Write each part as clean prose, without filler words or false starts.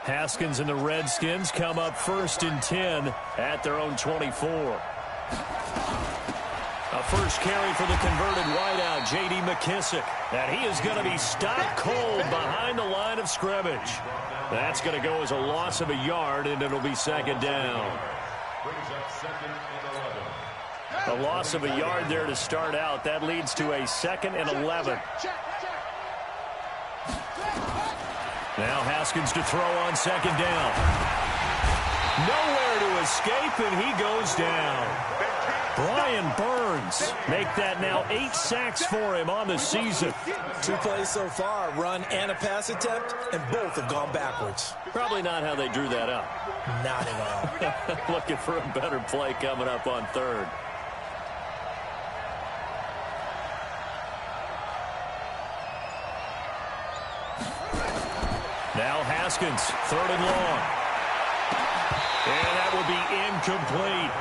Haskins and the Redskins come up 1st and 10 at their own 24. A first carry for the converted wideout, J.D. McKissick. And he is going to be stopped cold behind the line of scrimmage. That's going to go as a loss of a yard, and it'll be 2nd down. A loss of a yard there to start out. That leads to a 2nd and 11. Now Haskins to throw on 2nd down. Nowhere to escape, and he goes down. Brian Burns make that now 8 sacks for him on the season. 2 plays so far, run and a pass attempt, and both have gone backwards. Probably not how they drew that up. Not at all. Looking for a better play coming up on 3rd. Now Haskins, 3rd and long. And that will be incomplete.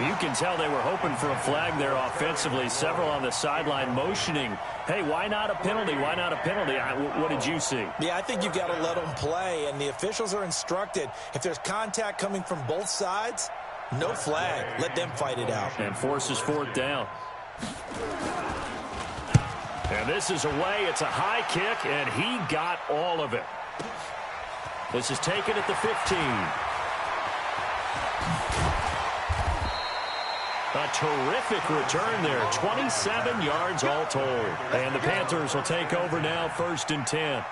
You can tell they were hoping for a flag there offensively. Several on the sideline motioning, hey, why not a penalty? Why not a penalty? What did you see? Yeah, I think you've got to let them play, and the officials are instructed. If there's contact coming from both sides, no flag. Let them fight it out. And forces 4th down. And this is away. It's a high kick, and he got all of it. This is taken at the 15. A terrific return there. 27 yards all told. And the Panthers will take over now, 1st and 10.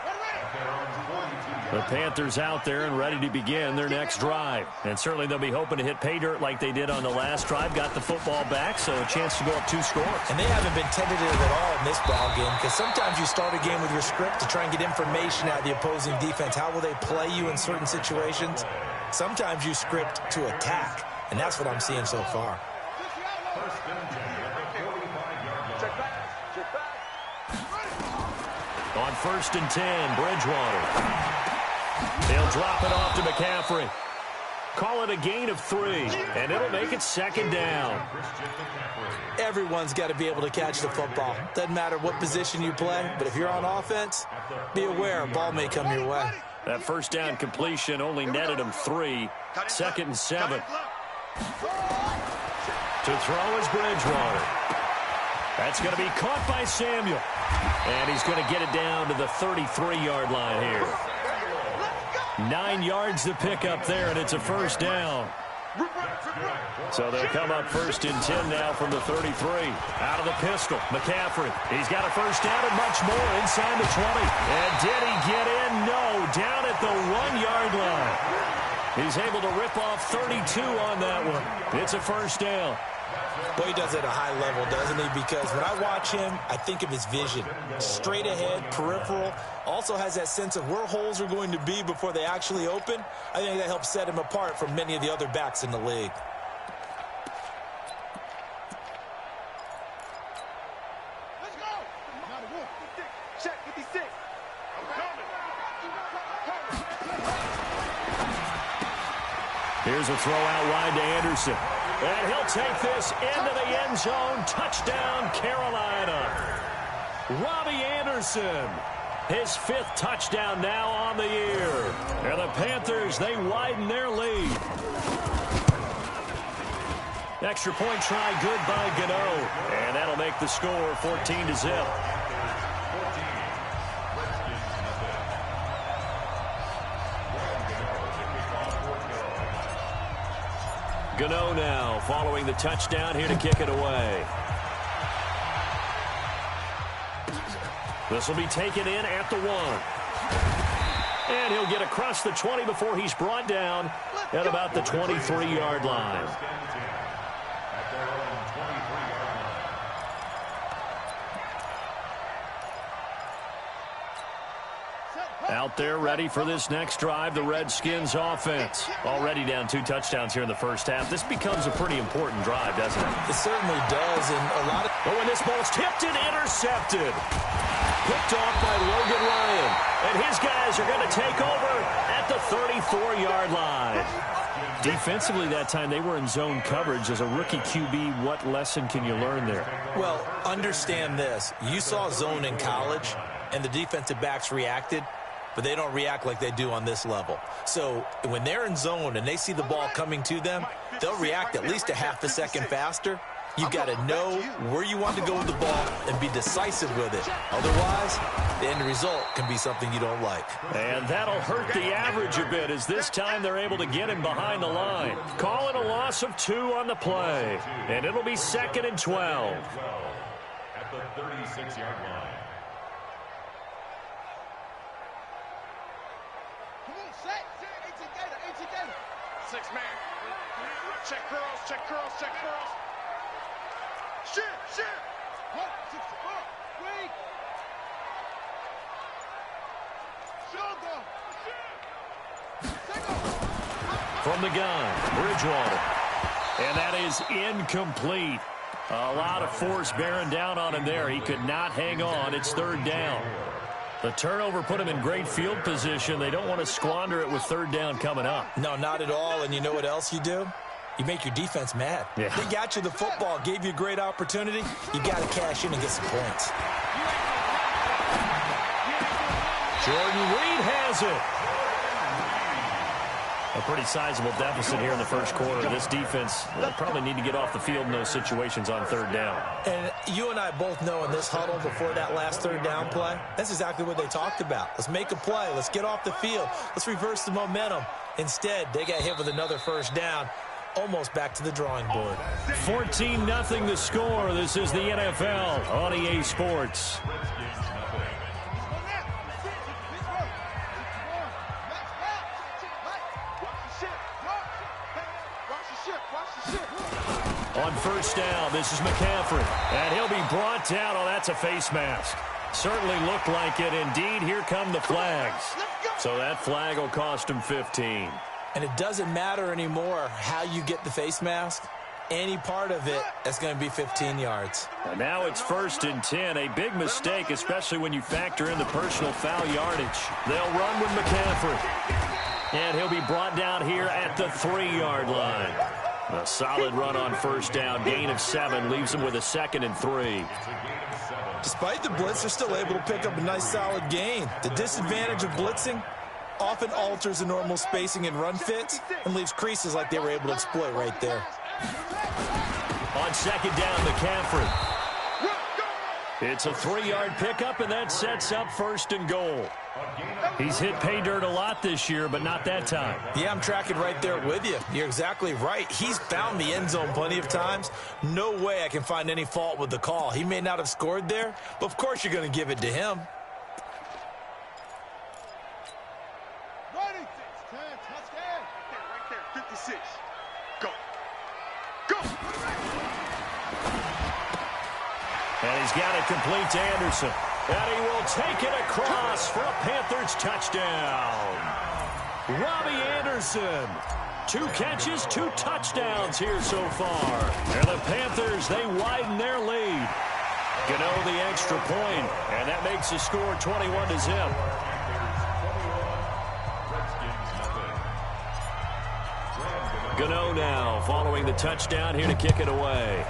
The Panthers out there and ready to begin their next drive. And certainly they'll be hoping to hit pay dirt like they did on the last drive. Got the football back, so a chance to go up 2 scores. And they haven't been tentative at all in this ball game, because sometimes you start a game with your script to try and get information out of the opposing defense. How will they play you in certain situations? Sometimes you script to attack, and that's what I'm seeing so far. On 1st and 10, Bridgewater. They'll drop it off to McCaffrey. Call it a gain of 3, and it'll make it 2nd down. Everyone's got to be able to catch the football. Doesn't matter what position you play, but if you're on offense, be aware a ball may come your way. That 1st down completion only netted him 3. 2nd and 7. To throw is Bridgewater. That's going to be caught by Samuel. And he's going to get it down to the 33-yard line here. 9 yards to pick up there, and it's a 1st down. So they'll come up 1st and 10 now from the 33. Out of the pistol, McCaffrey. He's got a 1st down and much more inside the 20. And did he get in? No, down at the 1-yard line. He's able to rip off 32 on that one. It's a 1st down. Boy, he does it at a high level, doesn't he? Because when I watch him, I think of his vision. Straight ahead, peripheral. Also has that sense of where holes are going to be before they actually open. I think that helps set him apart from many of the other backs in the league. Let's go! Check 56. Here's a throw out wide to Anderson. And he'll take this into the end zone. Touchdown, Carolina. Robbie Anderson, his 5th touchdown now on the year. And the Panthers, they widen their lead. Extra point try good by Gano. And that'll make the score 14-0. Gano now following the touchdown here to kick it away. This will be taken in at the 1. And he'll get across the 20 before he's brought down at about the 23-yard line. Out there ready for this next drive, the Redskins offense. Already down 2 touchdowns here in the 1st half. This becomes a pretty important drive, doesn't it? It certainly does, and a lot of... Oh, and this ball's tipped and intercepted. Picked off by Logan Ryan. And his guys are going to take over at the 34-yard line. Defensively that time, they were in zone coverage. As a rookie QB, what lesson can you learn there? Well, understand this. You saw zone in college, and the defensive backs reacted. but they don't react like they do on this level. So when they're in zone and they see the ball coming to them, they'll react at least a half a second faster. You've got to know where you want to go with the ball and be decisive with it. Otherwise, the end result can be something you don't like. And that'll hurt the average a bit, as this time they're able to get him behind the line. Call it a loss of 2 on the play, and it'll be 2nd and 12. At the 36-yard line. Come on, set. 18 Gator. 6 man. Check curls, check curls, check curls. Shit. 1, 64. Wait. Shoulder. From the gun, Bridgewater. And that is incomplete. A lot of force bearing down on him there. He could not hang on. It's 3rd down. The turnover put him in great field position. They don't want to squander it with 3rd down coming up. No, not at all. And you know what else you do? You make your defense mad. Yeah. They got you the football, gave you a great opportunity. You got to cash in and get some points. Jordan Reed has it. A pretty sizable deficit here in the first quarter. This defense probably need to get off the field in those situations on 3rd down. And you and I both know in this huddle before that last 3rd down play, that's exactly what they talked about. Let's make a play. Let's get off the field. Let's reverse the momentum. Instead, they got hit with another 1st down. Almost back to the drawing board. 14-0 the score. This is the NFL on EA Sports. On 1st down, this is McCaffrey. And he'll be brought down. Oh, that's a face mask. Certainly looked like it. Indeed, here come the flags. So that flag will cost him 15. And it doesn't matter anymore how you get the face mask. Any part of it, that's going to be 15 yards. And now it's 1st and 10. A big mistake, especially when you factor in the personal foul yardage. They'll run with McCaffrey. And he'll be brought down here at the 3-yard line. A solid run on 1st down. Gain of 7 leaves him with a 2nd and 3. Despite the blitz, they're still able to pick up a nice solid gain. The disadvantage of blitzing often alters the normal spacing and run fits and leaves creases like they were able to exploit right there. On 2nd down, McCaffrey. It's a 3-yard pickup, and that sets up 1st and goal. He's hit pay dirt a lot this year, but not that time. Yeah, I'm tracking right there with you. You're exactly right. He's found the end zone plenty of times. No way I can find any fault with the call. He may not have scored there, but of course you're going to give it to him. Right there, 56. Go. Go. And he's got it complete to Anderson. And he will take it across for a Panthers touchdown. Robbie Anderson. 2 catches, 2 touchdowns here so far. And the Panthers, they widen their lead. Gano the extra point, and that makes the score 21-0. Gano now following the touchdown here to kick it away.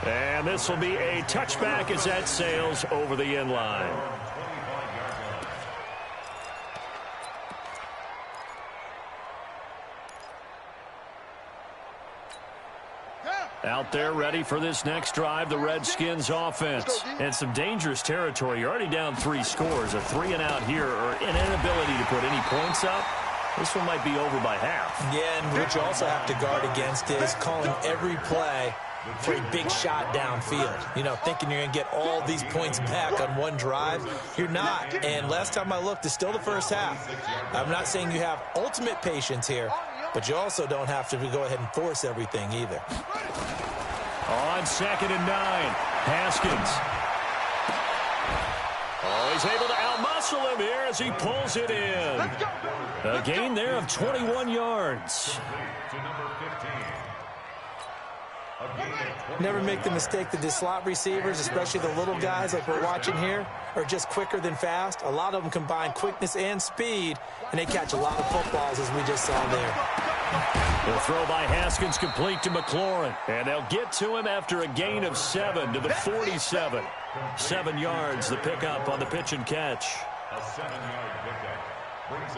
And this will be a touchback as that sails over the end line. Out there ready for this next drive, the Redskins offense. And some dangerous territory. You're already down 3 scores. A 3-and-out here or an inability to put any points up. This one might be over by half. Yeah, and what you also have to guard against is calling every play for a big shot downfield. You know, thinking you're going to get all these points back on one drive. You're not. And last time I looked, it's still the first half. I'm not saying you have ultimate patience here, but you also don't have to go ahead and force everything either. On 2nd and 9, Haskins. Oh, he's able to outmuscle him here as he pulls it in. A gain there of 21 yards. Never make the mistake that the slot receivers, especially the little guys like we're watching here, are just quicker than fast. A lot of them combine quickness and speed, and they catch a lot of footballs as we just saw there. The throw by Haskins complete to McLaurin. And they'll get to him after a gain of 7 to the 47. 7 yards, the pickup on the pitch and catch. A 7-yard pickup.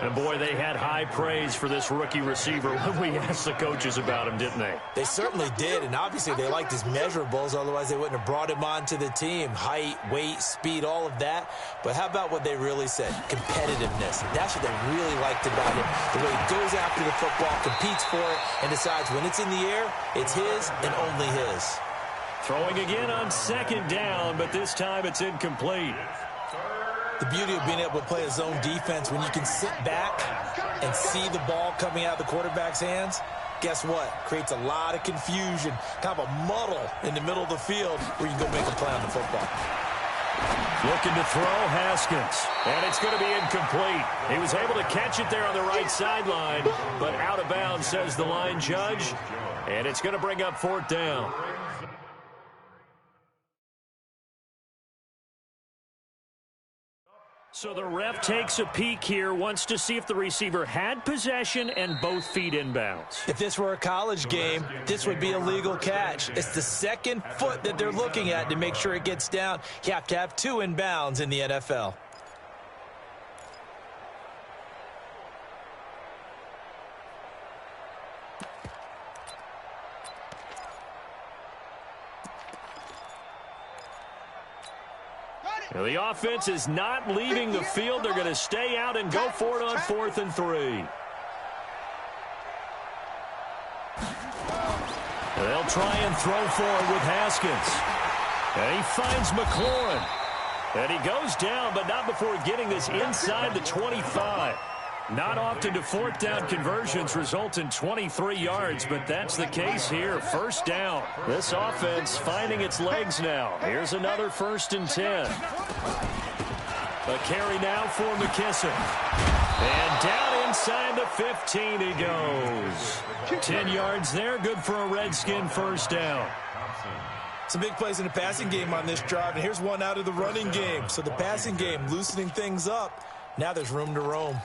And, boy, they had high praise for this rookie receiver when we asked the coaches about him, didn't they? They certainly did, and obviously they liked his measurables. Otherwise, they wouldn't have brought him onto the team. Height, weight, speed, all of that. But how about what they really said? Competitiveness. That's what they really liked about him. The way he goes after the football, competes for it, and decides when it's in the air, it's his and only his. Throwing again on second down, but this time it's incomplete. The beauty of being able to play a zone defense when you can sit back and see the ball coming out of the quarterback's hands, guess what? Creates a lot of confusion, kind of a muddle in the middle of the field where you can go make a play on the football. Looking to throw, Haskins. And it's going to be incomplete. He was able to catch it there on the right sideline, but out of bounds, says the line judge. And it's going to bring up 4th down. So the ref takes a peek here, wants to see if the receiver had possession and both feet inbounds. If this were a college game, this would be a legal catch. It's the second foot that they're looking at to make sure it gets down. You have to have 2 inbounds in the NFL. Now the offense is not leaving the field. They're going to stay out and go for it on 4th and 3. They'll try and throw for it with Haskins. And he finds McLaurin. And he goes down, but not before getting this inside the 25. Not often do 4th down conversions result in 23 yards, but that's the case here. 1st down. This offense finding its legs now. Here's another 1st and 10. A carry now for McKissick. And down inside the 15 he goes. 10 yards there, good for a Redskin 1st down. Some big plays in the passing game on this drive, and here's one out of the running game. So the passing game loosening things up. Now there's room to roam.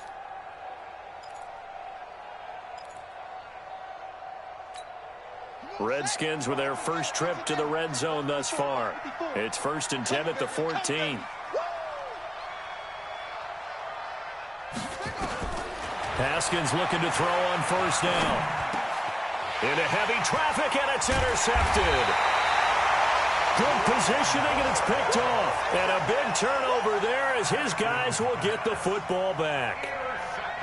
Redskins with their first trip to the red zone thus far. It's 1st and 10 at the 14. Haskins looking to throw on 1st down. Into heavy traffic, and it's intercepted. Good positioning, and it's picked off. And a big turnover there as his guys will get the football back.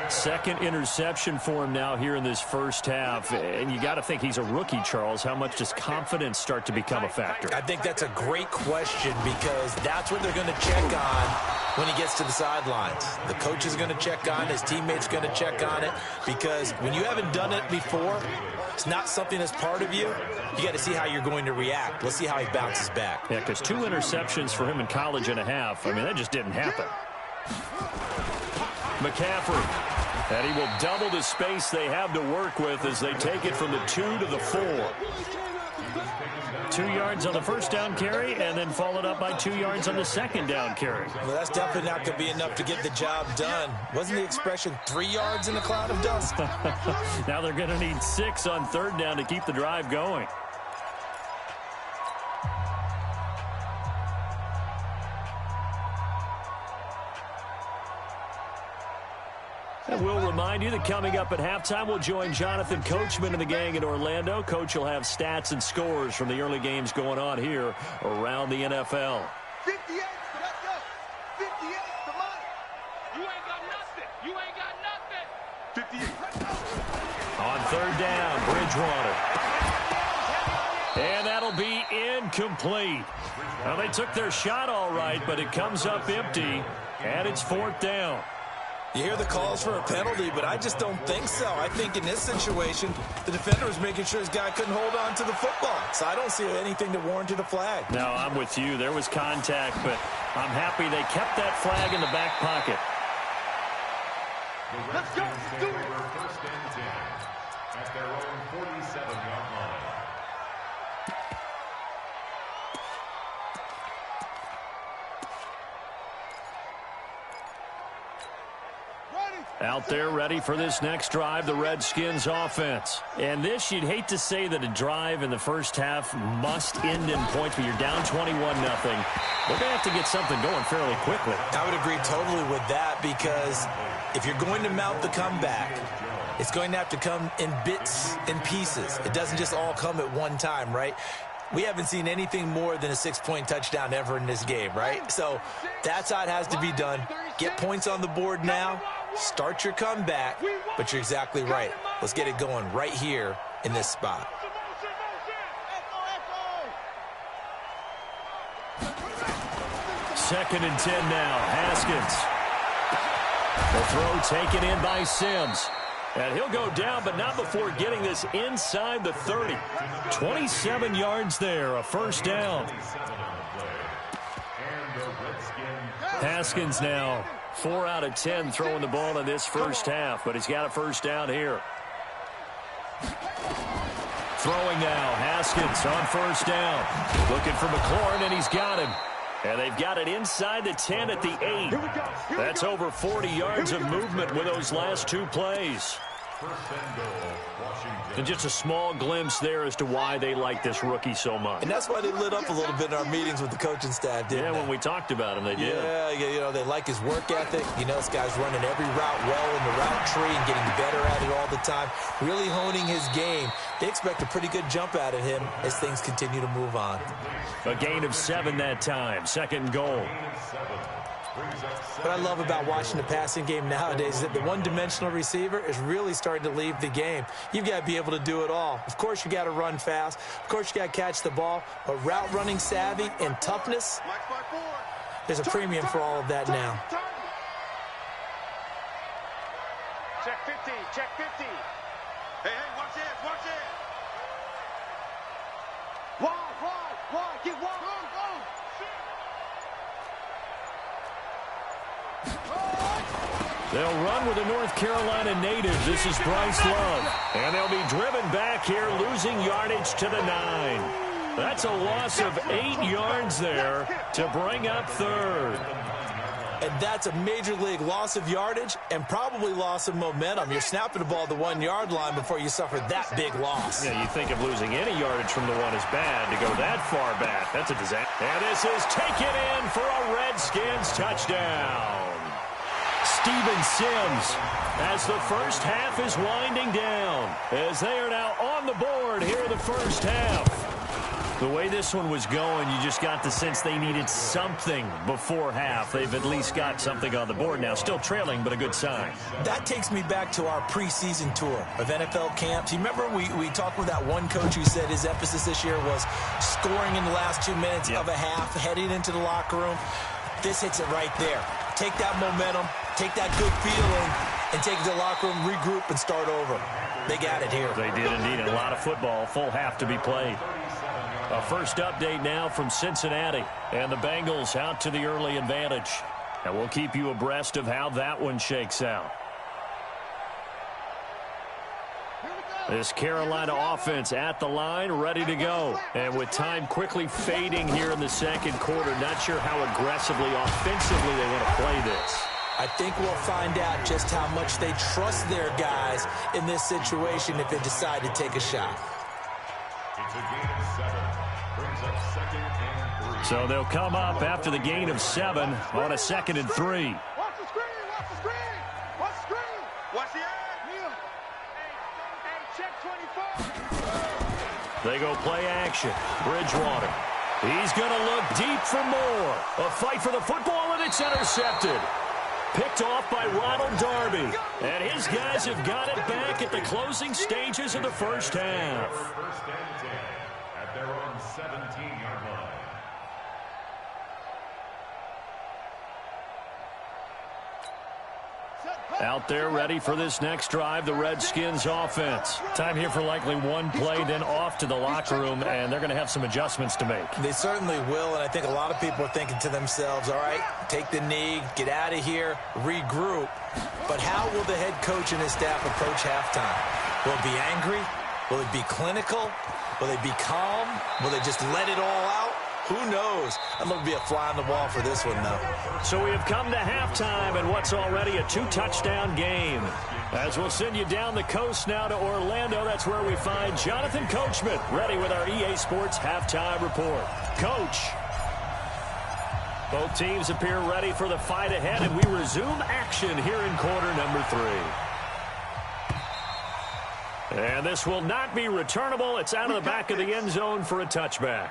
2nd interception for him now here in this 1st half. And you got to think he's a rookie, Charles. How much does confidence start to become a factor? I think that's a great question because that's what they're going to check on when he gets to the sidelines. The coach is going to check on it. His teammates going to check on it because when you haven't done it before, it's not something that's part of you. You got to see how you're going to react. Let's see how he bounces back. Yeah, because 2 interceptions for him in college and a half. I mean, that just didn't happen. McCaffrey. And he will double the space they have to work with as they take it from the 2 to the 4. 2 yards on the 1st down carry and then followed up by 2 yards on the 2nd down carry. Well, that's definitely not going to be enough to get the job done. Wasn't the expression 3 yards in a cloud of dust? Now they're going to need 6 on 3rd down to keep the drive going. And we'll remind you that coming up at halftime, we'll join Jonathan Coachman and the gang in Orlando. Coach will have stats and scores from the early games going on here around the NFL. 58, let's go. 58, come on. You ain't got nothing. You ain't got nothing. 58, let's go. On 3rd down, Bridgewater. And that'll be incomplete. Now, they took their shot all right, but it comes up empty, and it's 4th down. You hear the calls for a penalty, but I just don't think so. I think in this situation, the defender was making sure his guy couldn't hold on to the football. So I don't see anything that warranted a flag. No, I'm with you. There was contact, but I'm happy they kept that flag in the back pocket. Let's go. Let's do it. 1st and 10 at their own 47-yard line. Ready. Out there ready for this next drive, the Redskins offense. And this, you'd hate to say that a drive in the first half must end in points, but you're down 21-0. They're going to have to get something going fairly quickly. I would agree totally with that, because if you're going to mount the comeback, it's going to have to come in bits and pieces. It doesn't just all come at one time, right? We haven't seen anything more than a 6-point touchdown ever in this game, right? So that's how it has to be done. Get points on the board now. Start your comeback. But you're exactly right. Let's get it going right here in this spot. Second and 10 now. Haskins. The throw taken in by Sims. And he'll go down, but not before getting this inside the 30. 27 yards there, a first down. Haskins now 4 out of 10 throwing the ball in this first half, but he's got a first down here. Throwing now, Haskins on first down. Looking for McLaurin, and he's got him. And they've got it inside the 10 at the 8. That's over 40 yards of movement with those last two plays. And just a small glimpse there as to why they like this rookie so much. And that's why they lit up a little bit in our meetings with the coaching staff, didn't they? When we talked about him, they did. Yeah, you know, they like his work ethic. You know, this guy's running every route well in the route tree and getting better at it all the time, really honing his game. They expect a pretty good jump out of him as things continue to move on. A gain of 7 that time, second and goal. What I love about watching the passing game nowadays is that the one-dimensional receiver is really starting to leave the game. You've got to be able to do it all. Of course, you got to run fast. Of course, you got to catch the ball. But route running savvy and toughness, there's a premium for all of that now. Check 50, check 50. Hey, watch this, watch this. Wide, get wide, go. They'll run with a North Carolina native. This is Bryce Love. And they'll be driven back here, losing yardage to the 9. That's a loss of 8 yards there to bring up third. And that's a major league loss of yardage and probably loss of momentum. You're snapping the ball at the 1-yard line before you suffer that big loss. Yeah, you think of losing any yardage from the 1 is bad. To go that far back, that's a disaster. And this is taken in for a Redskins touchdown. Steven Sims, as the first half is winding down, as they are now on the board here in the first half. The way this one was going, you just got the sense they needed something before half. They've at least got something on the board now. Still trailing, but a good sign. That takes me back to our preseason tour of NFL camps. You remember we talked with that one coach who said his emphasis this year was scoring in the last 2 minutes of a half, heading into the locker room. This hits it right there. Take that momentum, take that good feeling, and take it to the locker room, regroup, and start over. They got it here. They did indeed. A lot of football, full half to be played. A first update now from Cincinnati, and the Bengals out to the early advantage. And we'll keep you abreast of how that one shakes out. This Carolina offense at the line, ready to go. And with time quickly fading here in the second quarter, not sure how aggressively, offensively they want to play this. I think we'll find out just how much they trust their guys in this situation if they decide to take a shot. It's a gain of 7. Brings up 2nd and 3. So they'll come up after the gain of 7 on a 2nd and 3. Watch the screen, watch the screen, watch the screen. Watch the eye. Hey, check 24. They go play action. Bridgewater. He's going to look deep for more. A fight for the football, and it's intercepted. Picked off by Ronald Darby. And his guys have got it back at the closing stages of the first half. First and 10 at their own 17-yard line. Out there ready for this next drive, the Redskins offense. Time here for likely one play, then off to the locker room, and they're going to have some adjustments to make. They certainly will, and I think a lot of people are thinking to themselves, all right, take the knee, get out of here, regroup. But how will the head coach and his staff approach halftime? Will it be angry? Will it be clinical? Will they be calm? Will they just let it all out? Who knows? I'd love to be a fly on the wall for this one, though. So we have come to halftime in what's already a 2-touchdown game. As we'll send you down the coast now to Orlando, that's where we find Jonathan Coachman ready with our EA Sports Halftime Report. Coach. Both teams appear ready for the fight ahead, and we resume action here in quarter number 3. And this will not be returnable. It's out of the back of the end zone for a touchback.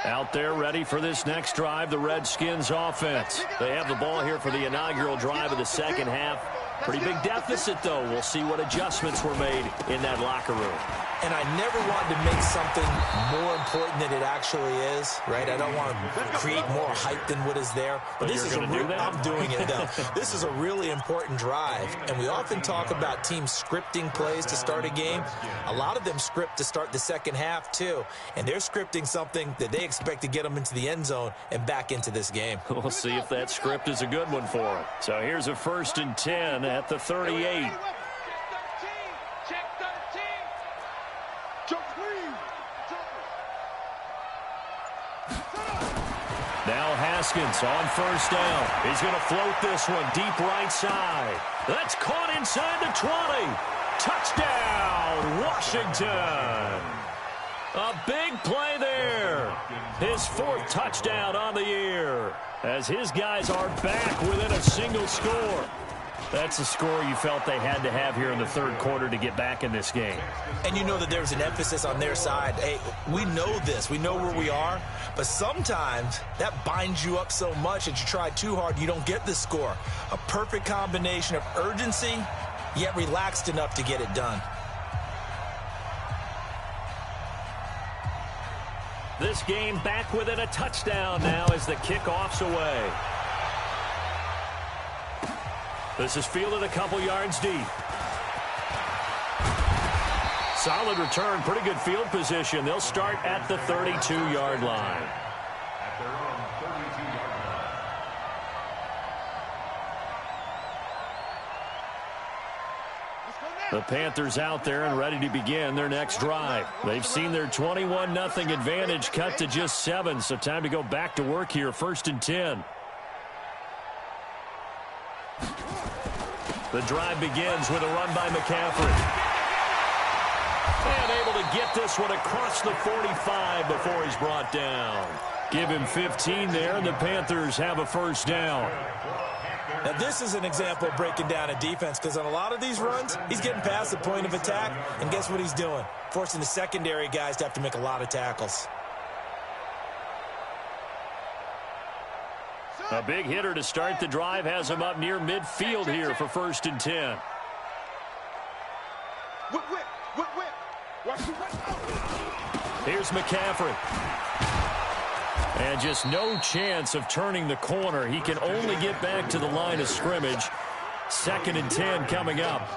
Out there ready for this next drive, the Redskins offense. They have the ball here for the inaugural drive of the second half. Pretty big deficit, though. We'll see what adjustments were made in that locker room. And I never wanted to make something more important than it actually is, right? I don't want to create more hype than what is there. But this is I'm doing it, though. This is a really important drive, and we often talk about teams scripting plays to start a game. A lot of them script to start the second half, too, and they're scripting something that they expect to get them into the end zone and back into this game. We'll see if that script is a good one for them. So here's a 1st and 10 at the 38. Now Haskins on 1st down. He's going to float this one deep right side. That's caught inside the 20. Touchdown, Washington. A big play there. His 4th touchdown on the year as his guys are back within a single score. That's the score you felt they had to have here in the 3rd quarter to get back in this game. And you know that there's an emphasis on their side. Hey, we know this. We know where we are. But sometimes that binds you up so much that you try too hard, you don't get the score. A perfect combination of urgency, yet relaxed enough to get it done. This game back within a touchdown now as the kickoff's away. This is fielded a couple yards deep. Solid return, pretty good field position. They'll start at the 32-yard line. At their own 32-yard line. The Panthers out there and ready to begin their next drive. They've seen their 21-0 advantage cut to just 7, so time to go back to work here, 1st and 10. The drive begins with a run by McCaffrey. And able to get this one across the 45 before he's brought down. Give him 15 there, and the Panthers have a 1st down. Now, this is an example of breaking down a defense, because on a lot of these runs, he's getting past the point of attack, and guess what he's doing? Forcing the secondary guys to have to make a lot of tackles. A big hitter to start the drive has him up near midfield here for 1st and 10. Here's McCaffrey. And just no chance of turning the corner. He can only get back to the line of scrimmage. 2nd and 10 coming up.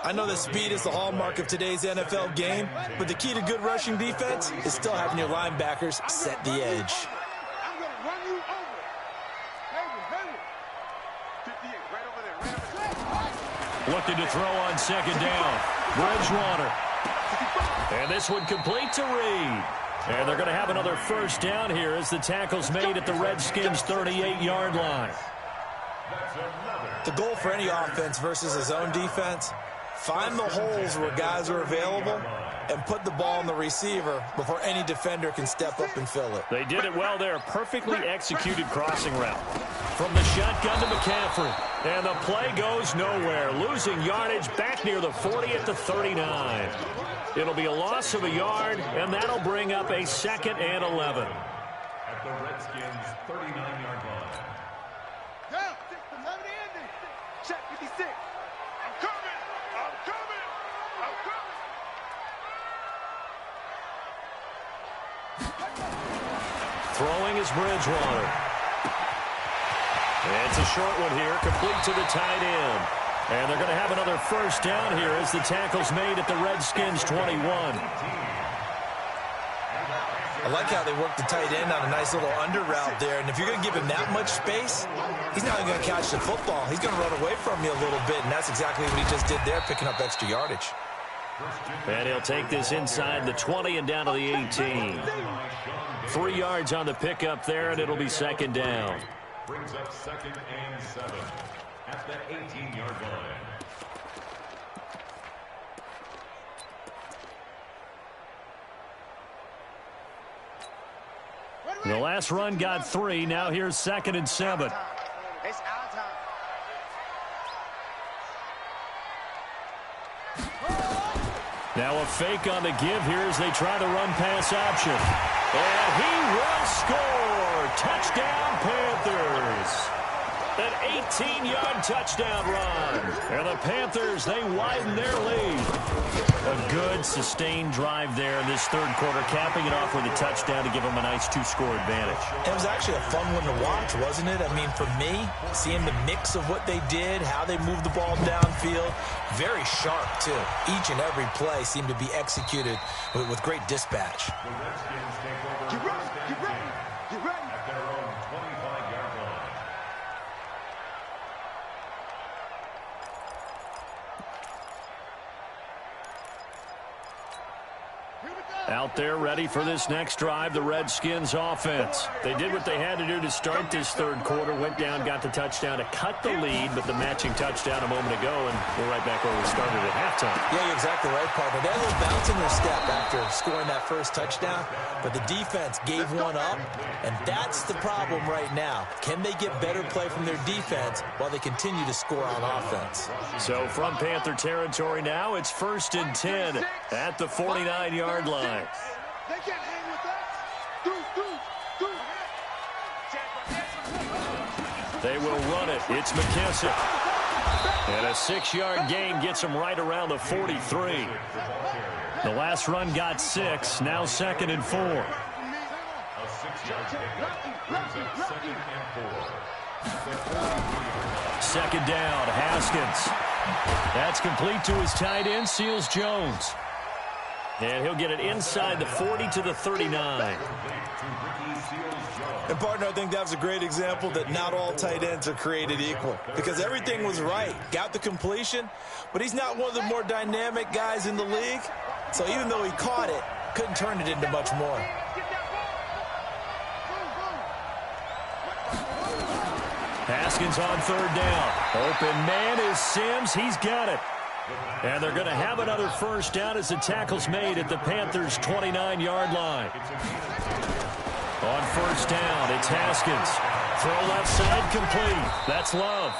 I know that speed is the hallmark of today's NFL game, but the key to good rushing defense is still having your linebackers set the edge. Looking to throw on 2nd down. Bridgewater. And this one complete to Reed. And they're going to have another 1st down here as the tackle's made at the Redskins' 38-yard line. The goal for any offense versus a zone defense, find the holes where guys are available and put the ball on the receiver before any defender can step up and fill it. They did it well there. Perfectly executed crossing route. From the shotgun to McCaffrey. And the play goes nowhere. Losing yardage back near the 40 at the 39. It'll be a loss of a yard, and that'll bring up a 2nd and 11. At the Redskins' 39-yard line. Down, 6 to 11 ending. Check 56. I'm coming. I'm coming. I'm coming. Throwing is Bridgewater. It's a short one here, complete to the tight end. And they're going to have another 1st down here as the tackle's made at the Redskins' 21. I like how they work the tight end on a nice little under route there. And if you're going to give him that much space, he's not even going to catch the football. He's going to run away from you a little bit, and that's exactly what he just did there, picking up extra yardage. And he'll take this inside the 20 and down to the 18. 3 yards on the pickup there, and it'll be second down. Brings up 2nd and 7 at the 18-yard line. The last run got 3. Now here's 2nd and 7. It's our time. Now a fake on the give here as they try the run-pass option. And he will score. Touchdown, Panthers. An 18-yard touchdown run. And the Panthers, they widen their lead. A good, sustained drive there in this third quarter, capping it off with a touchdown to give them a nice 2-score advantage. It was actually a fun one to watch, wasn't it? I mean, for me, seeing the mix of what they did, how they moved the ball downfield, very sharp, too. Each and every play seemed to be executed with great dispatch. The Redskins take over. Get ready, get ready, get ready. At their own 25-yard line. Out there ready for this next drive, the Redskins offense. They did what they had to do to start this third quarter, went down, got the touchdown to cut the lead, but the matching touchdown a moment ago, and we're right back where we started at halftime. Yeah, you're exactly right, partner. They had a little bounce in their step after scoring that first touchdown, but the defense gave one up, and that's the problem right now. Can they get better play from their defense while they continue to score on offense? So from Panther territory now, it's 1st and 10 at the 49-yard line. They can't hang with us. They will run it. It's McKissick. And a 6-yard gain gets him right around the 43. The last run got 6. Now 2nd and 4. A 6-yard pickup brings up 2nd and 4. Second down, Haskins. That's complete to his tight end, Seals Jones. And he'll get it inside the 40 to the 39. And, partner, I think that was a great example that not all tight ends are created equal, because everything was right. Got the completion, but he's not one of the more dynamic guys in the league. So even though he caught it, couldn't turn it into much more. Haskins on 3rd down. Open man is Sims. He's got it. And they're going to have another first down as the tackle's made at the Panthers' 29-yard line. On 1st down, it's Haskins. Throw left side complete. That's Love.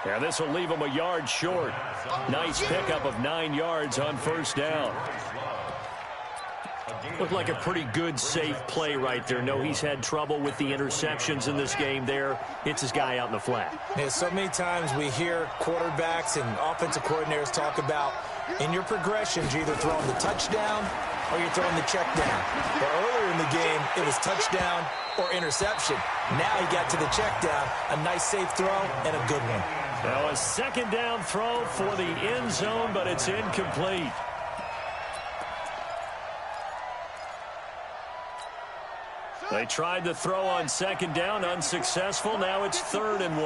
And this will leave him a yard short. Nice pickup of 9 yards on 1st down. Looked like a pretty good, safe play right there. No, he's had trouble with the interceptions in this game there. It's his guy out in the flat. Yeah, so many times we hear quarterbacks and offensive coordinators talk about in your progressions, you're either throwing the touchdown or you're throwing the check down. But earlier in the game, it was touchdown or interception. Now he got to the check down, a nice safe throw and a good one. Now a 2nd down throw for the end zone, but it's incomplete. They tried the throw on 2nd down, unsuccessful. Now it's 3rd and 1.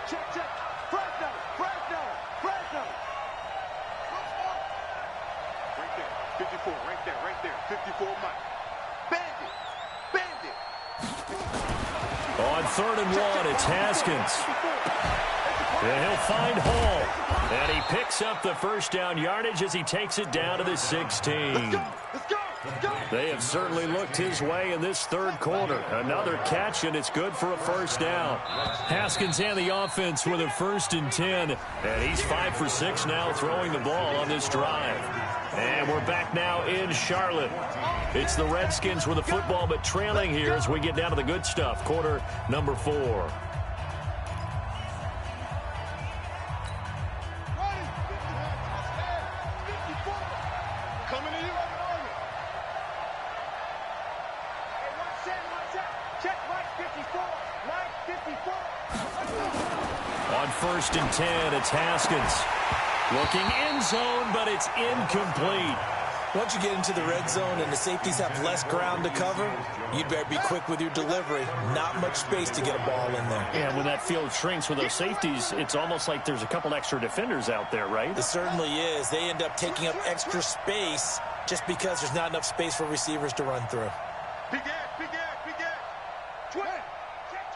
Check, check. Fresno. Right there. 54, right there. 54, Mike. Bandit. On 3rd and 1, it's Haskins. And he'll find Hall. And he picks up the first down yardage as he takes it down to the 16. Let's go. They have certainly looked his way in this third quarter. Another catch, and it's good for a first down. Haskins and the offense with a 1st and 10. And he's 5 for 6 now throwing the ball on this drive. And we're back now in Charlotte. It's the Redskins with the football, but trailing here as we get down to the good stuff. Quarter number 4. Coming to you. Check Mike 54. Mike 54. On 1st and 10, it's Haskins. Looking end zone, but it's incomplete. Once you get into the red zone and the safeties have less ground to cover, you'd better be quick with your delivery. Not much space to get a ball in there. Yeah, when that field shrinks with those safeties, it's almost like there's a couple extra defenders out there, right? It certainly is. They end up taking up extra space just because there's not enough space for receivers to run through. Big Ed, big Ed, big Ed. 20. Check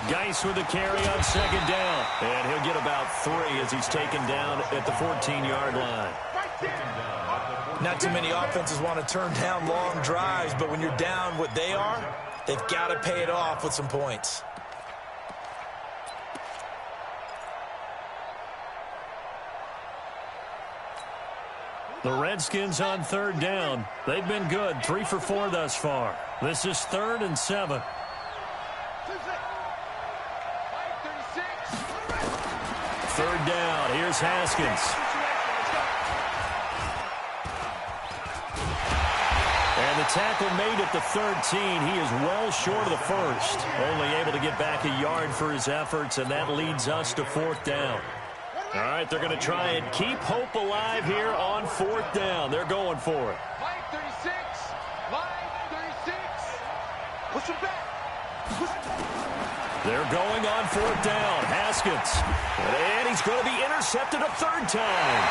25. Geis with the carry on second down. And he'll get about 3 as he's taken down at the 14-yard line. Not too many offenses want to turn down long drives, but when you're down what they are, they've got to pay it off with some points. The Redskins on third down. They've been good, 3 for 4 thus far. This is 3rd and 7. Third down. Here's Haskins. And the tackle made at the 13. He is well short of the first. Only able to get back a yard for his efforts, and that leads us to 4th down. All right, they're going to try and keep hope alive here on 4th down. They're going for it. Line 36. Line 36. Push him back. They're going on 4th down. Haskins. And he's going to be intercepted a 3rd time.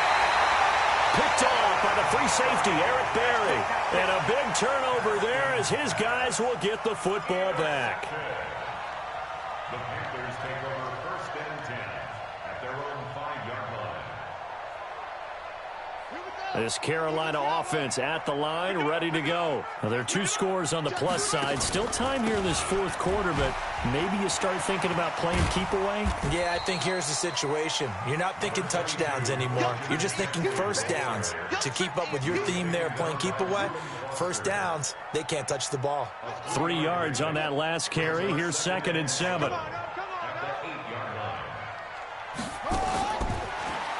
Picked off by the free safety, Eric Berry. And a big turnover there as his guys will get the football back. The Panthers take over 1st and 10 at their own 5-yard line. This Carolina offense at the line, ready to go. Now, there are 2 scores on the plus side. Still time here in this 4th quarter, but maybe you start thinking about playing keep away? Yeah, I think here's the situation. You're not thinking touchdowns anymore. You're just thinking first downs. To keep up with your theme there, playing keep away, first downs, they can't touch the ball. 3 yards on that last carry. Here's 2nd and 7.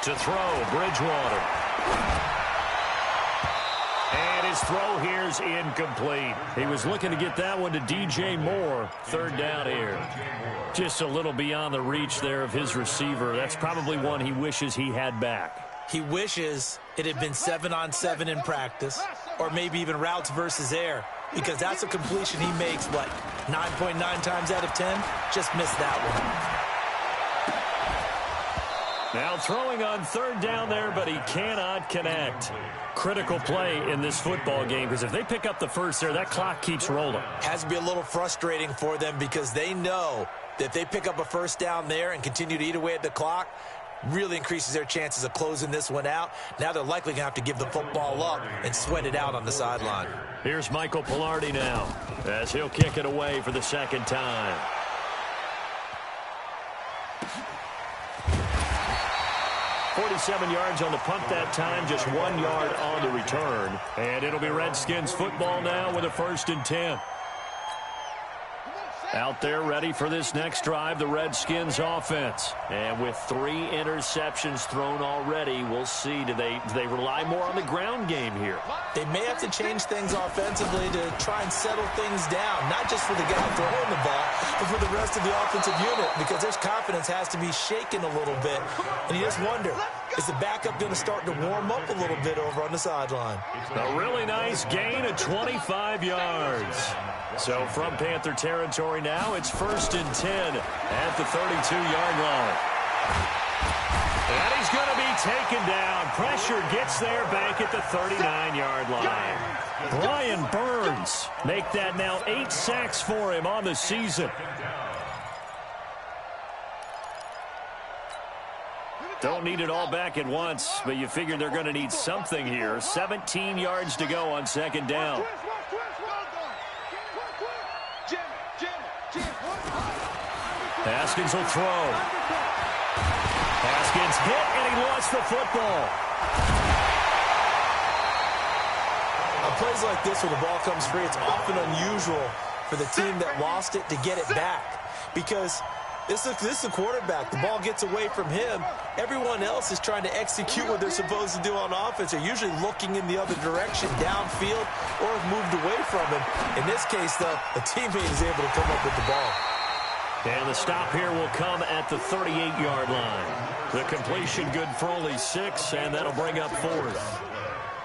To throw, Bridgewater. And his throw here's incomplete. He was looking to get that one to DJ Moore. 3rd down here. Just a little beyond the reach there of his receiver. That's probably one he wishes he had back. He wishes it had been 7-on-7 in practice, or maybe even routes versus air, because that's a completion he makes, what, 9.9 times out of 10? Just missed that one. Now throwing on 3rd down there, but he cannot connect. Critical play in this football game, because if they pick up the first there, that clock keeps rolling. Has to be a little frustrating for them because they know that if they pick up a first down there and continue to eat away at the clock, really increases their chances of closing this one out. Now they're likely going to have to give the football up and sweat it out on the sideline. Here's Michael Pilardi now as he'll kick it away for the 2nd time. 47 yards on the punt that time, just 1 yard on the return. And it'll be Redskins football now with a 1st and 10. Out there ready for this next drive, the Redskins offense. And with 3 interceptions thrown already, we'll see. Do they rely more on the ground game here? They may have to change things offensively to try and settle things down, not just for the guy throwing the ball, but for the rest of the offensive unit, because their confidence has to be shaken a little bit. And you just wonder, is the backup going to start to warm up a little bit over on the sideline? A really nice gain of 25 yards. So from Panther territory now, it's 1st and 10 at the 32-yard line. And he's going to be taken down. Pressure gets there back at the 39-yard line. Brian Burns make that now 8 sacks for him on the season. Don't need it all back at once, but you figure they're going to need something here. 17 yards to go on 2nd down. Haskins will throw. Haskins hit, and he lost the football. On plays like this where the ball comes free, it's often unusual for the team that lost it to get it back, because this is a quarterback. The ball gets away from him. Everyone else is trying to execute what they're supposed to do on offense. They're usually looking in the other direction, downfield, or have moved away from him. In this case, though, a teammate is able to come up with the ball. And the stop here will come at the 38-yard line. The completion good for only 6, and that'll bring up 4th.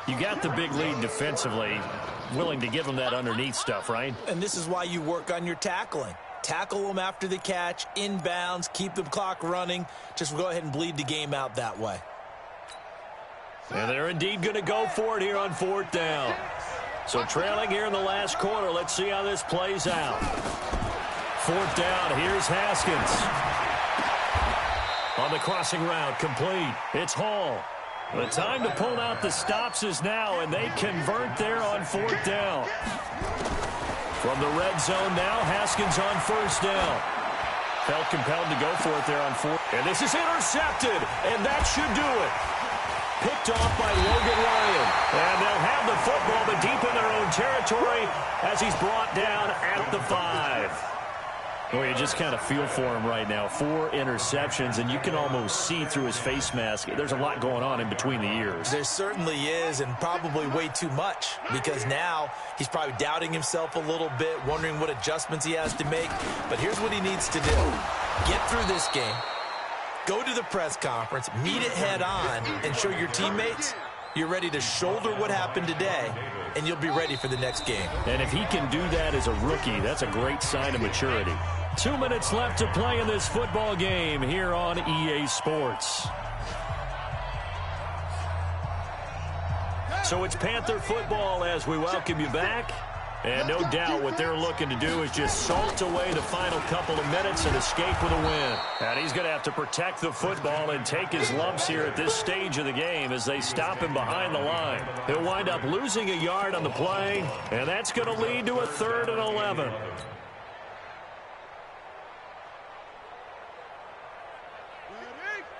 You got the big lead defensively, willing to give them that underneath stuff, right? And this is why you work on your tackling. Tackle them after the catch, inbounds, keep the clock running. Just go ahead and bleed the game out that way. And they're indeed going to go for it here on 4th down. So trailing here in the last quarter. Let's see how this plays out. 4th down. Here's Haskins. On the crossing route, complete. It's Hall. The time to pull out the stops is now, and they convert there on 4th down. From the red zone now, Haskins on 1st down. Felt compelled to go for it there on 4th. And this is intercepted, and that should do it. Picked off by Logan Ryan. And they'll have the football, but deep in their own territory as he's brought down at the 5. Well, you just kind of feel for him right now. 4 interceptions, and you can almost see through his face mask. There's a lot going on in between the ears. There certainly is, and probably way too much, because now he's probably doubting himself a little bit, wondering what adjustments he has to make. But here's what he needs to do. Get through this game, go to the press conference, meet it head on, and show your teammates you're ready to shoulder what happened today, and you'll be ready for the next game. And if he can do that as a rookie, that's a great sign of maturity. 2 minutes left to play in this football game here on EA Sports. So it's Panther football as we welcome you back. And no doubt what they're looking to do is just salt away the final couple of minutes and escape with a win. And he's going to have to protect the football and take his lumps here at this stage of the game as they stop him behind the line. He'll wind up losing a yard on the play, and that's going to lead to a 3rd and 11. Ready,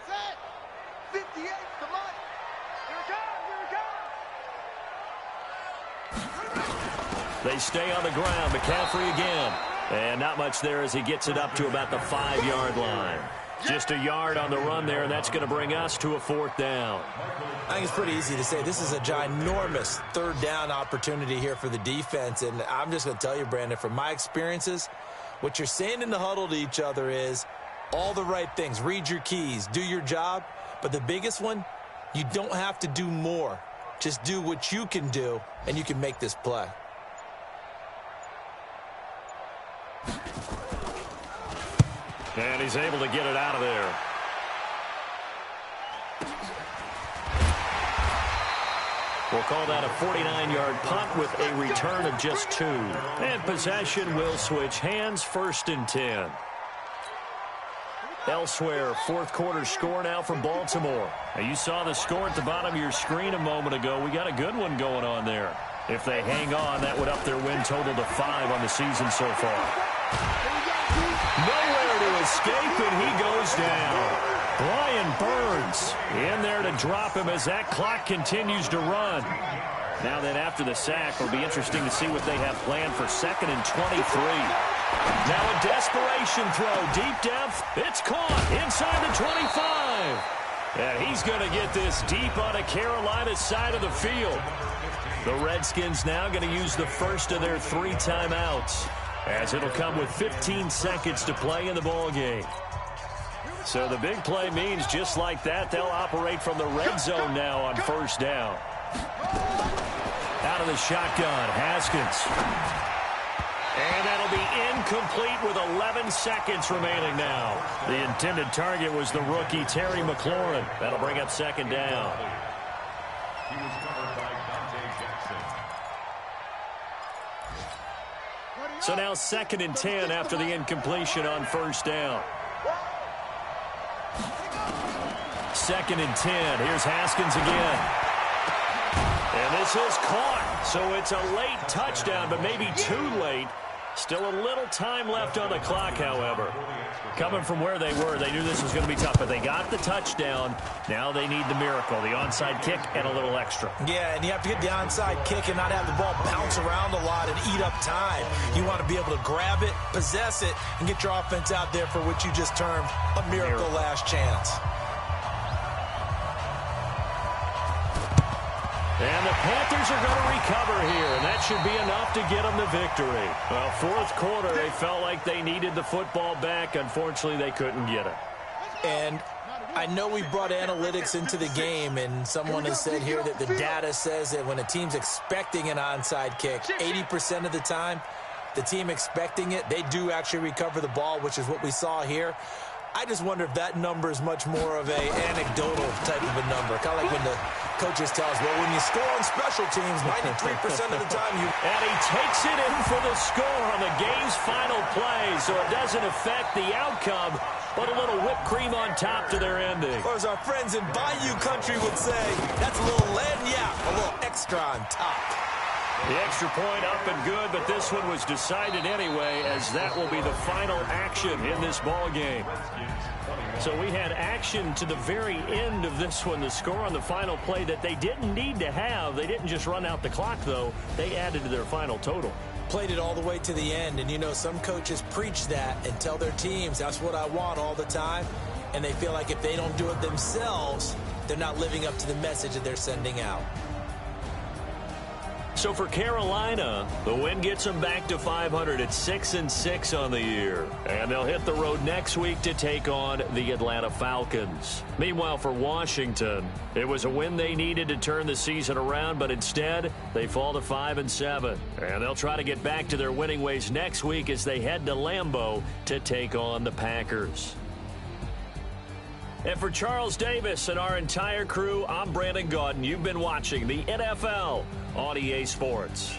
set, 58 the money. Here it comes, here it comes. They stay on the ground. McCaffrey again. And not much there as he gets it up to about the 5-yard line. Just a yard on the run there, and that's going to bring us to a 4th down. I think it's pretty easy to say this is a ginormous 3rd down opportunity here for the defense. And I'm just going to tell you, Brandon, from my experiences, what you're saying in the huddle to each other is all the right things. Read your keys. Do your job. But the biggest one, you don't have to do more. Just do what you can do, and you can make this play. And he's able to get it out of there. We'll call that a 49-yard punt with a return of just 2. And possession will switch hands, 1st and 10. Elsewhere, 4th quarter score now from Baltimore. Now you saw the score at the bottom of your screen a moment ago. We got a good one going on there. If they hang on, that would up their win total to 5 on the season so far. Nowhere to escape, and he goes down. Brian Burns in there to drop him as that clock continues to run. Now then, after the sack, it'll be interesting to see what they have planned for 2nd and 23. Now a desperation throw, deep depth. It's caught inside the 25. And he's going to get this deep on the Carolina side of the field. The Redskins now going to use the first of their 3 timeouts, as it'll come with 15 seconds to play in the ball game. So the big play means just like that, they'll operate from the red zone now on 1st down. Out of the shotgun, Haskins. And that'll be incomplete with 11 seconds remaining now. The intended target was the rookie Terry McLaurin. That'll bring up 2nd down. He was covered by Dante Jackson. So now 2nd and 10 after the incompletion on 1st down. 2nd and 10. Here's Haskins again. And this is caught. So it's a late touchdown, but maybe too late. Still a little time left on the clock, however. Coming from where they were, they knew this was going to be tough, but they got the touchdown. Now they need the miracle, the onside kick and a little extra. Yeah, and you have to get the onside kick and not have the ball bounce around a lot and eat up time. You want to be able to grab it, possess it, and get your offense out there for what you just termed a miracle last chance. And the Panthers are going to recover here, and that should be enough to get them the victory. Well, 4th quarter, they felt like they needed the football back. Unfortunately, they couldn't get it. And I know we brought analytics into the game, and someone has said here that the data says that when a team's expecting an onside kick, 80% of the time, the team expecting it, they do actually recover the ball, which is what we saw here. I just wonder if that number is much more of a anecdotal type of a number. Kind of like when the coaches tell us, well, when you score on special teams, 93% of the time you... And he takes it in for the score on the game's final play, so it doesn't affect the outcome, but a little whipped cream on top to their ending. Or as our friends in Bayou Country would say, that's a little lagniappe, a little extra on top. The extra point up and good, but this one was decided anyway, as that will be the final action in this ball game. So we had action to the very end of this one, the score on the final play that they didn't need to have. They didn't just run out the clock, though. They added to their final total. Played it all the way to the end, and you know, some coaches preach that and tell their teams, that's what I want all the time, and they feel like if they don't do it themselves, they're not living up to the message that they're sending out. So for Carolina, the win gets them back to 500 at 6-6 on the year. And they'll hit the road next week to take on the Atlanta Falcons. Meanwhile, for Washington, it was a win they needed to turn the season around, but instead, they fall to 5-7. And they'll try to get back to their winning ways next week as they head to Lambeau to take on the Packers. And for Charles Davis and our entire crew, I'm Brandon Gaudin. You've been watching the NFL on EA Sports.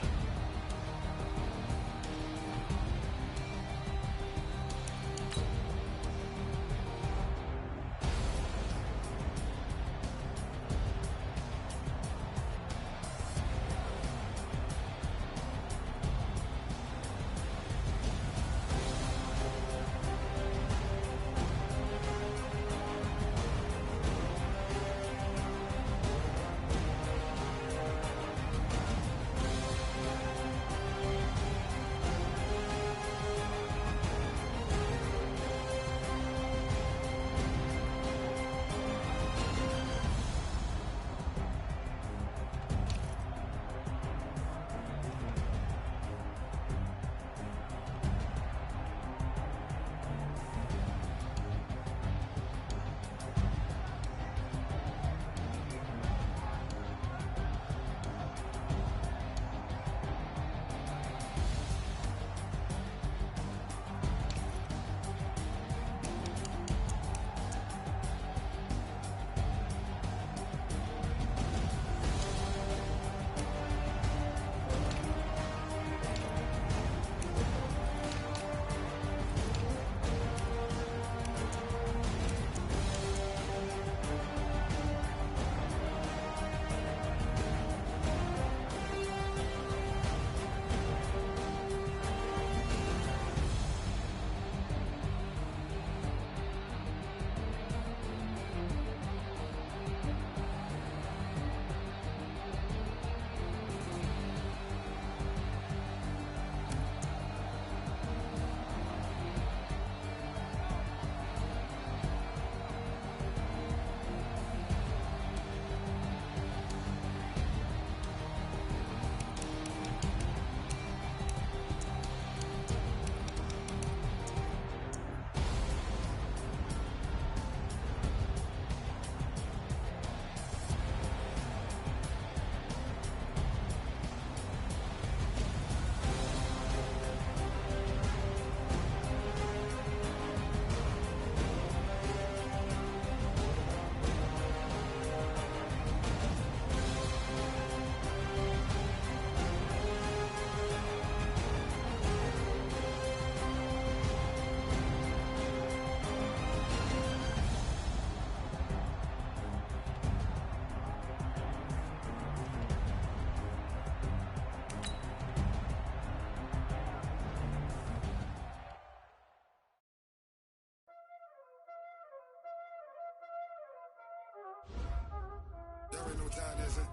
Y'all already know what time it is, huh?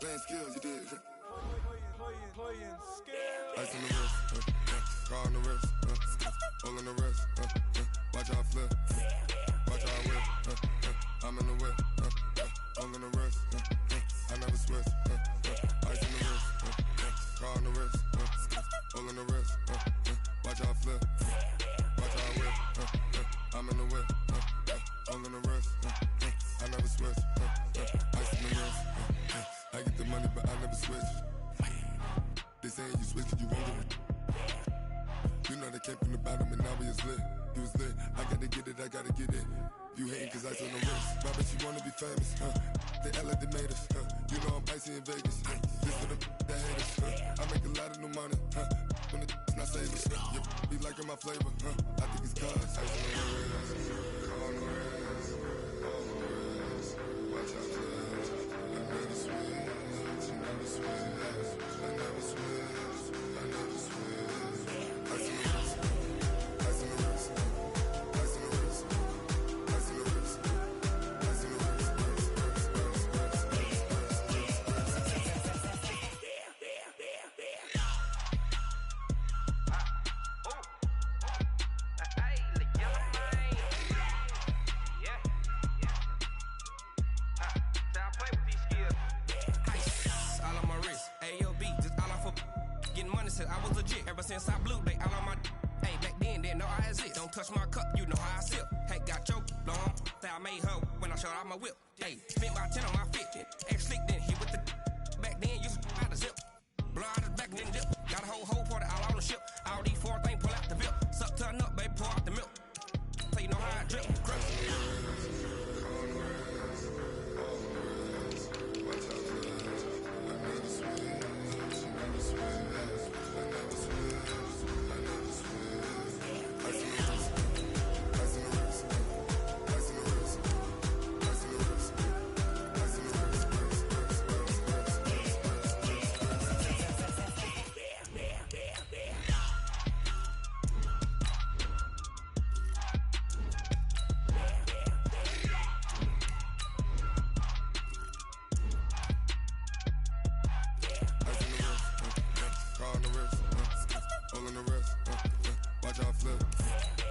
Playing skills, you did. Playing skills. Ice on the wrist, car on the wrist, hole in the wrist, watch how I flip, watch how I whip, I'm in the whip, hole in the wrist, I never switch, ice on the wrist, car on the wrist, hole in the wrist, watch how I flip, watch how I whip, I'm in the whip, all in the rest, I never switch, ice in the wrist, I get the money but I never switch. They saying you switch cause you won't get it. You know they came from the bottom and now we is lit. You was lit, I gotta get it, I gotta get it. You hating cause ice on the wrist, but I bet you wanna be famous, They act like they made us, You know I'm icy in Vegas, this for the that hate us, I make a lot of new money, when the not saving, you be liking my flavor, I think it's cause ice on the wrist, on the wrist, on the wrist, watch out for this, I never switch, I never switch, I never switch, I never switch, ice on the wrist, ice on the wrist, ice on the wrist, ice on the wrist, ice on the wrist, I was legit ever since I blew. They all on my hey back then didn't know I exist. Don't touch my cup, you know how I sip. Hey, got your long. Say I made her when I showed out my whip. Hey, spent my 10 on my fit. Ex slick then hit with the back then used to out the zip. Blow out the back then dip. Got a whole party all on the ship. All these 4 things pull out the VIP. Suck turn up, baby, pour out the milk. So you know how I drip. Watch out flip.